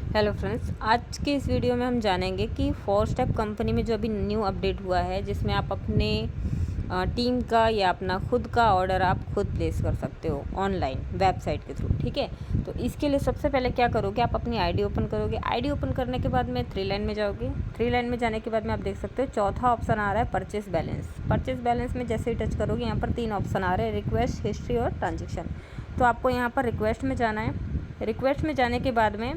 Hello friends, आज के इस वीडियो में हम जानेंगे कि 4 स्टेप कंपनी में जो अभी न्यू अपडेट हुआ है, जिसमें आप अपने टीम का या अपना खुद का ऑर्डर आप खुद प्लेस कर सकते हो ऑनलाइन वेबसाइट के थ्रू। ठीक है, तो इसके लिए सबसे पहले क्या करोगे, आप अपनी आईडी ओपन करोगे। आईडी ओपन करने के बाद में 3 लाइन में जाओगे। 3 लाइन में जाने के बाद में आप देख सकते हो चौथा ऑप्शन आ रहा है परचेस बैलेंस। परचेस बैलेंस में जैसे ही टच करोगे, यहाँ पर 3 ऑप्शन आ रहे हैं, रिक्वेस्ट, हिस्ट्री और ट्रांजेक्शन। तो आपको यहाँ पर रिक्वेस्ट में जाना है। रिक्वेस्ट में जाने के बाद में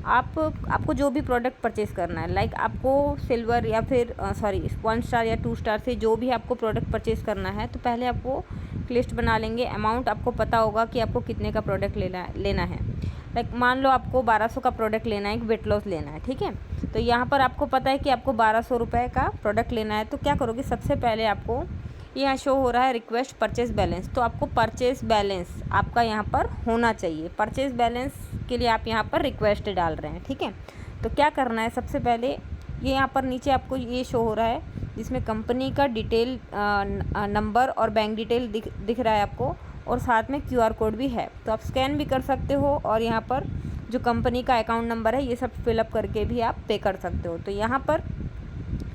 आपको जो भी प्रोडक्ट परचेस करना है, लाइक आपको सिल्वर या फिर 1 स्टार या 2 स्टार से जो भी आपको प्रोडक्ट परचेस करना है, तो पहले आपको लिस्ट बना लेंगे। अमाउंट आपको पता होगा कि आपको कितने का प्रोडक्ट लेना है। लाइक मान लो आपको 1200 का प्रोडक्ट लेना है, एक वेट लॉस लेना है। ठीक है, तो यहाँ पर आपको पता है कि आपको 1200 रुपये का प्रोडक्ट लेना है। तो क्या करोगे, सबसे पहले आपको यहाँ शो हो रहा है रिक्वेस्ट परचेस बैलेंस, तो आपको परचेस बैलेंस आपका यहाँ पर होना चाहिए। परचेस बैलेंस के लिए आप यहाँ पर रिक्वेस्ट डाल रहे हैं। ठीक है, तो क्या करना है, सबसे पहले ये यहाँ पर नीचे आपको ये शो हो रहा है, जिसमें कंपनी का डिटेल नंबर और बैंक डिटेल दिख रहा है आपको, और साथ में QR कोड भी है। तो आप स्कैन भी कर सकते हो, और यहाँ पर जो कंपनी का अकाउंट नंबर है ये सब फिलअप करके भी आप पे कर सकते हो। तो यहाँ पर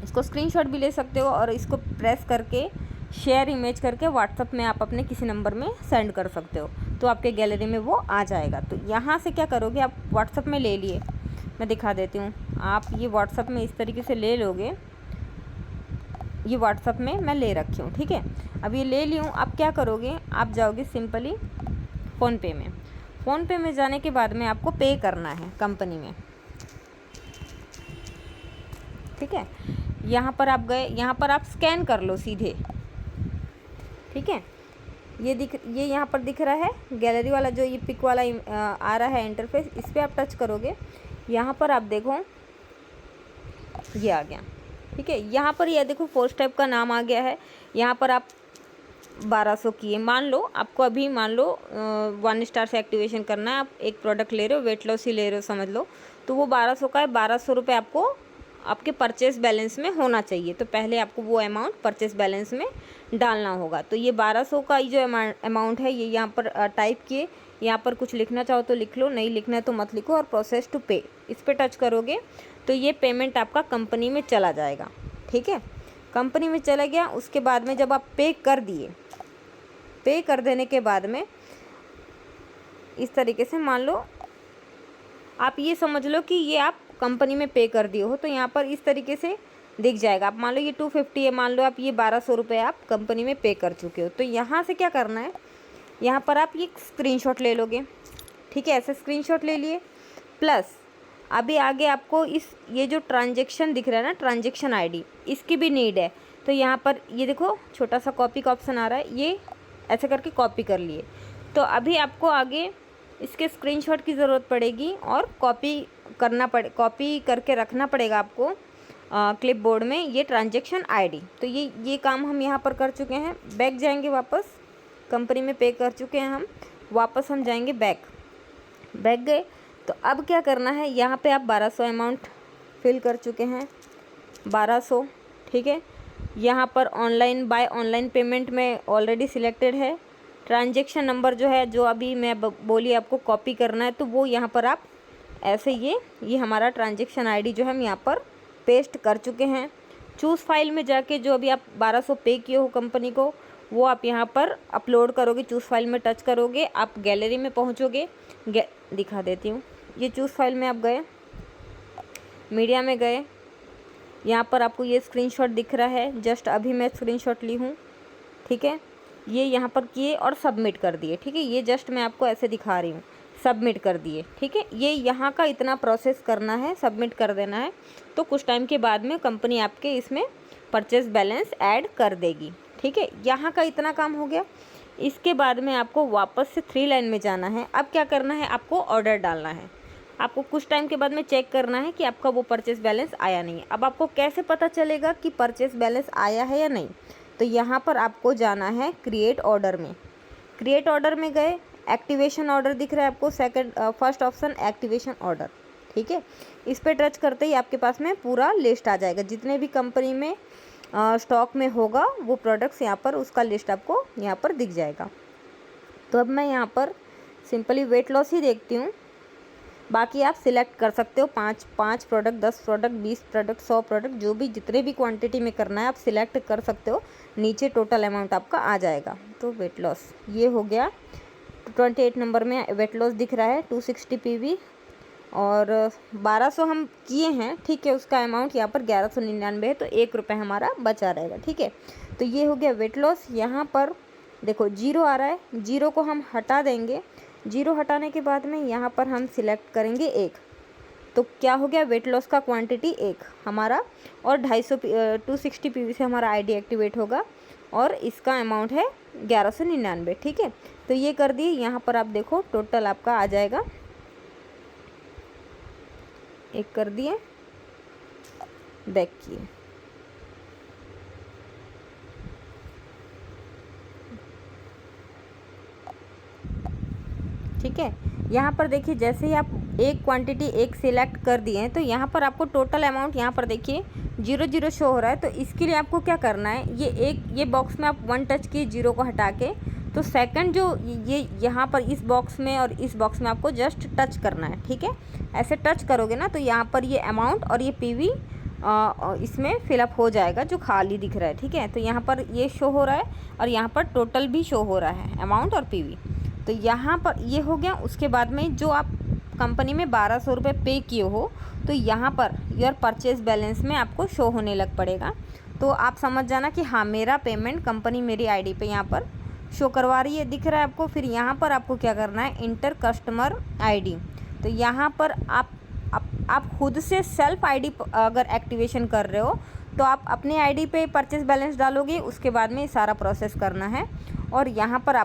इसको स्क्रीनशॉट भी ले सकते हो, और इसको प्रेस करके शेयर इमेज करके व्हाट्सअप में आप अपने किसी नंबर में सेंड कर सकते हो, तो आपके गैलरी में वो आ जाएगा। तो यहाँ से क्या करोगे, आप व्हाट्सअप में ले लिए, मैं दिखा देती हूँ। आप ये व्हाट्सअप में इस तरीके से ले लोगे, ये व्हाट्सअप में मैं ले रखी हूँ। ठीक है, अब ये ले ली हूँ। आप क्या करोगे, आप जाओगे सिंपली फ़ोनपे में। फ़ोनपे में जाने के बाद में आपको पे करना है कंपनी में। ठीक है, यहाँ पर आप गए, यहाँ पर आप स्कैन कर लो सीधे। ठीक है, ये यहाँ पर दिख रहा है गैलरी वाला, जो ये पिक वाला आ रहा है इंटरफेस, इस पर आप टच करोगे। यहाँ पर आप देखो ये आ गया। ठीक है, यहाँ पर ये देखो 4 स्टेप का नाम आ गया है। यहाँ पर आप 1200 किए, मान लो आपको अभी मान लो 1 स्टार से एक्टिवेशन करना है। आप एक प्रोडक्ट ले रहे हो, वेट लॉस ही ले रहे हो समझ लो, तो वो 1200 का है। 1200 रुपये आपको आपके परचेस बैलेंस में होना चाहिए। तो पहले आपको वो अमाउंट परचेस बैलेंस में डालना होगा। तो ये 1200 का जो अमाउंट है, ये यहाँ पर टाइप किए। यहाँ पर कुछ लिखना चाहो तो लिख लो, नहीं लिखना है तो मत लिखो। और प्रोसेस टू पे, इस पर टच करोगे तो ये पेमेंट आपका कंपनी में चला जाएगा। ठीक है, कंपनी में चला गया। उसके बाद में जब आप पे कर दिए, पे कर देने के बाद में इस तरीके से मान लो, आप ये समझ लो कि ये आप कंपनी में पे कर दिए हो, तो यहाँ पर इस तरीके से दिख जाएगा। आप मान लो ये 250 है, मान लो आप ये 1200 रुपये आप कंपनी में पे कर चुके हो। तो यहाँ से क्या करना है, यहाँ पर आप ये स्क्रीनशॉट ले लोगे। ठीक है, ऐसे स्क्रीनशॉट ले लिए, प्लस अभी आगे आपको ये जो ट्रांजेक्शन दिख रहा है ना, ट्रांजेक्शन आईडी, इसकी भी नीड है। तो यहाँ पर ये देखो छोटा सा कॉपी का ऑप्शन आ रहा है, ये ऐसे करके कॉपी कर लिए। तो अभी आपको आगे इसके स्क्रीनशॉट की ज़रूरत पड़ेगी, और कॉपी करके रखना पड़ेगा आपको क्लिपबोर्ड में ये ट्रांजेक्शन आईडी। तो ये काम हम यहाँ पर कर चुके हैं। बैक जाएंगे, वापस कंपनी में पे कर चुके हैं हम, वापस हम जाएंगे बैक गए। तो अब क्या करना है, यहाँ पे आप 1200 अमाउंट फिल कर चुके हैं, 1200। ठीक है, यहाँ पर ऑनलाइन पेमेंट में ऑलरेडी सिलेक्टेड है। ट्रांजेक्शन नंबर जो है, जो अभी मैं बोली आपको कॉपी करना है, तो वो यहाँ पर आप ऐसे ये हमारा ट्रांजेक्शन आईडी जो हम यहाँ पर पेस्ट कर चुके हैं। चूज़ फाइल में जाके जो अभी आप 1200 पे किए हो कंपनी को, वो आप यहाँ पर अपलोड करोगे। चूज़ फाइल में टच करोगे, आप गैलरी में पहुँचोगे। दिखा देती हूँ, ये चूज़ फाइल में आप गए, मीडिया में गए, यहाँ पर आपको ये स्क्रीनशॉट दिख रहा है, जस्ट अभी मैं स्क्रीनशॉट ली हूँ। ठीक है, ये यहाँ पर किए और सबमिट कर दिए। ठीक है, ये जस्ट मैं आपको ऐसे दिखा रही हूँ, सबमिट कर दिए। ठीक है, ये यहाँ का इतना प्रोसेस करना है, सबमिट कर देना है। तो कुछ टाइम के बाद में कंपनी आपके इसमें परचेस बैलेंस ऐड कर देगी। ठीक है, यहाँ का इतना काम हो गया। इसके बाद में आपको वापस से 3 लाइन में जाना है। अब क्या करना है, आपको ऑर्डर डालना है। आपको कुछ टाइम के बाद में चेक करना है कि आपका वो परचेस बैलेंस आया नहीं है। अब आपको कैसे पता चलेगा कि परचेस बैलेंस आया है या नहीं, तो यहाँ पर आपको जाना है क्रिएट ऑर्डर में। क्रिएट ऑर्डर में गए, एक्टिवेशन ऑर्डर दिख रहा है आपको, फर्स्ट ऑप्शन एक्टिवेशन ऑर्डर। ठीक है, इस पर टच करते ही आपके पास में पूरा लिस्ट आ जाएगा, जितने भी कंपनी में स्टॉक में होगा वो प्रोडक्ट्स, यहाँ पर उसका लिस्ट आपको यहाँ पर दिख जाएगा। तो अब मैं यहाँ पर सिंपली वेट लॉस ही देखती हूँ। बाकी आप सिलेक्ट कर सकते हो 5 प्रोडक्ट, 10 प्रोडक्ट, 20 प्रोडक्ट, 100 प्रोडक्ट, जो भी जितने भी क्वांटिटी में करना है आप सिलेक्ट कर सकते हो। नीचे टोटल अमाउंट आपका आ जाएगा। तो वेट लॉस ये हो गया। 28 नंबर में वेट लॉस दिख रहा है 260 PV और 1200 हम किए हैं, ठीक है। उसका अमाउंट यहाँ पर 1199 है, तो 1 रुपये हमारा बचा रहेगा, ठीक है। तो ये हो गया वेट लॉस। यहाँ पर देखो 0 आ रहा है, 0 को हम हटा देंगे। 0 हटाने के बाद में यहाँ पर हम सिलेक्ट करेंगे 1, तो क्या हो गया वेट लॉस का क्वांटिटी 1 हमारा, और 260 PV से हमारा आईडी एक्टिवेट होगा और इसका अमाउंट है 1199, ठीक है। तो ये कर दिए। यहाँ पर आप देखो टोटल आपका आ जाएगा, एक कर दिए, बैक किए, ठीक है। यहाँ पर देखिए जैसे ही आप एक क्वांटिटी एक सिलेक्ट कर दिए हैं तो यहाँ पर आपको टोटल अमाउंट यहाँ पर देखिए 00 शो हो रहा है। तो इसके लिए आपको क्या करना है, ये बॉक्स में आप 1 टच किए 0 को हटा के, तो सेकंड जो ये यहाँ पर इस बॉक्स में और इस बॉक्स में आपको जस्ट टच करना है, ठीक है। ऐसे टच करोगे ना तो यहाँ पर ये अमाउंट और ये PV इसमें फिलअप हो जाएगा जो खाली दिख रहा है, ठीक है। तो यहाँ पर ये शो हो रहा है और यहाँ पर टोटल भी शो हो रहा है, अमाउंट और PV। तो यहाँ पर ये हो गया। उसके बाद में जो आप कंपनी में 1200 रुपये पे किए हो तो यहाँ पर योर परचेज बैलेंस में आपको शो होने लग पड़ेगा। तो आप समझ जाना कि हाँ मेरा पेमेंट कंपनी मेरी आईडी पे यहाँ पर शो करवा रही है, दिख रहा है आपको। फिर यहाँ पर आपको क्या करना है, इंटर कस्टमर आईडी। तो यहाँ पर आप खुद से सेल्फ आईडी अगर एक्टिवेशन कर रहे हो तो आप अपने आईडी पे परचेज बैलेंस डालोगे, उसके बाद में सारा प्रोसेस करना है। और यहाँ पर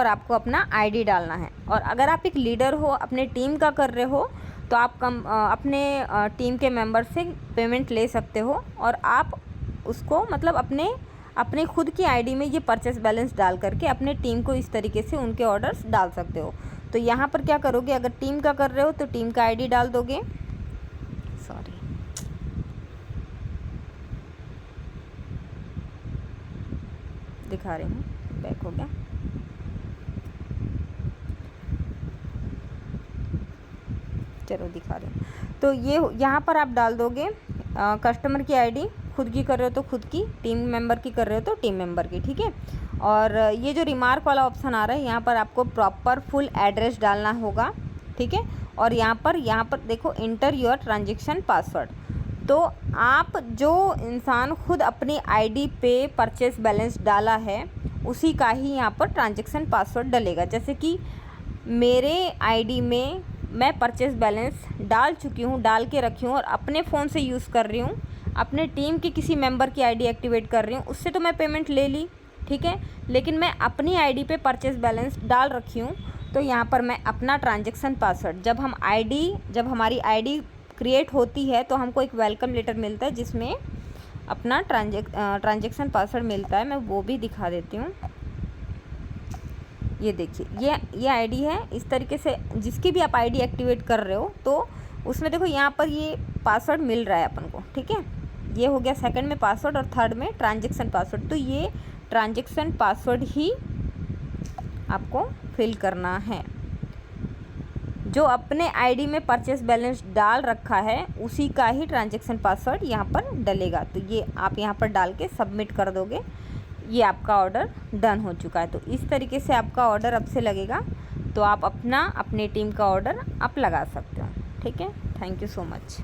आपको अपना आईडी डालना है। और अगर आप एक लीडर हो, अपने टीम का कर रहे हो, तो आप अपने टीम के मेंबर से पेमेंट ले सकते हो और आप उसको मतलब अपने खुद की आईडी में ये परचेस बैलेंस डाल करके अपने टीम को इस तरीके से उनके ऑर्डर्स डाल सकते हो। तो यहाँ पर क्या करोगे, अगर टीम का कर रहे हो तो टीम का आईडी डाल दोगे, दिखा रही हूँ, बैक हो गया। चलो दिखा रही हूँ। तो ये यहाँ पर आप डाल दोगे कस्टमर की आईडी, खुद की कर रहे हो तो खुद की, टीम मेंबर की कर रहे हो तो टीम मेंबर की, ठीक है। और ये जो रिमार्क वाला ऑप्शन आ रहा है यहाँ पर आपको प्रॉपर फुल एड्रेस डालना होगा, ठीक है। और यहाँ पर देखो इंटर योर ट्रांजेक्शन पासवर्ड। तो आप जो इंसान खुद अपनी आईडी पे परचेस बैलेंस डाला है उसी का ही यहाँ पर ट्रांजेक्शन पासवर्ड डलेगा। जैसे कि मेरे आईडी में मैं परचेस बैलेंस डाल चुकी हूँ, डाल के रखी हूँ और अपने फ़ोन से यूज़ कर रही हूँ, अपने टीम के किसी मेंबर की आईडी एक्टिवेट कर रही हूँ, उससे तो मैं पेमेंट ले ली, ठीक है। लेकिन मैं अपनी आईडी पे परचेस बैलेंस डाल रखी हूँ, तो यहाँ पर मैं अपना ट्रांजेक्शन पासवर्ड, जब हमारी आईडी क्रिएट होती है तो हमको एक वेलकम लेटर मिलता है जिसमें अपना ट्रांजेक्शन पासवर्ड मिलता है। मैं वो भी दिखा देती हूँ। ये देखिए ये आईडी है, इस तरीके से जिसकी भी आप आईडी एक्टिवेट कर रहे हो तो उसमें देखो यहाँ पर ये पासवर्ड मिल रहा है अपन को, ठीक है। ये हो गया सेकंड में पासवर्ड और थर्ड में ट्रांजेक्शन पासवर्ड। तो ये ट्रांजेक्शन पासवर्ड ही आपको फिल करना है। जो अपने आईडी में परचेस बैलेंस डाल रखा है उसी का ही ट्रांजेक्शन पासवर्ड यहाँ पर डलेगा। तो ये आप यहाँ पर डाल के सबमिट कर दोगे, ये आपका ऑर्डर डन हो चुका है। तो इस तरीके से आपका ऑर्डर अब से लगेगा, तो आप अपने टीम का ऑर्डर आप लगा सकते हो, ठीक है। Thank you so much.